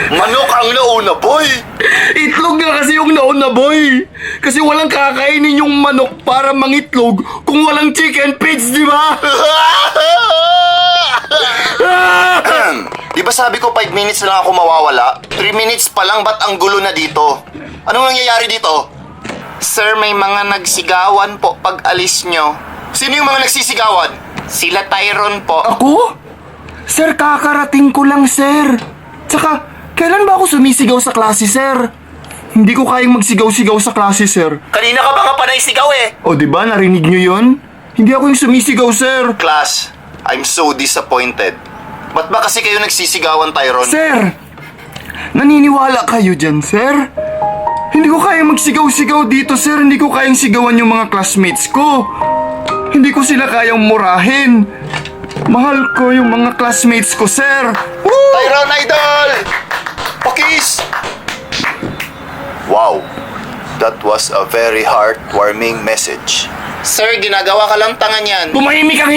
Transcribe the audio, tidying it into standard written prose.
Manok ang nauna, boy! Itlog nga kasi yung nauna, boy. Kasi walang kakainin yung manok para mangitlog kung walang chicken feeds, di ba? Di ba sabi ko 5 minutes lang ako mawawala? 3 minutes pa lang, ba't ang gulo na dito? Anong nangyayari dito? Sir, may mga nagsigawan po pag alis nyo. Sino yung mga nagsisigawan? Sila Tyron po. Ako? Sir, kakarating ko lang, sir. Tsaka, kailan ba ako sumisigaw sa klase, sir? Hindi ko kayang magsigaw-sigaw sa klase, sir. Kanina ka ba nga panay sigaw eh? O, di ba? Narinig nyo yun? Hindi ako yung sumisigaw, sir. Class, I'm so disappointed. Ba't ba kasi kayo nagsisigawan, Tyron? Sir! Naniniwala kayo dyan, sir? Hindi ko kayang magsigaw-sigaw dito, sir. Hindi ko kayang sigawan yung mga classmates ko. Hindi ko sila kayang murahin. Mahal ko yung mga classmates ko, sir. Woo! Tyron Idol! Pakis! Wow, that was a very heartwarming message. Sir, ginagawa ka lang tangan yan. Tumahimik ang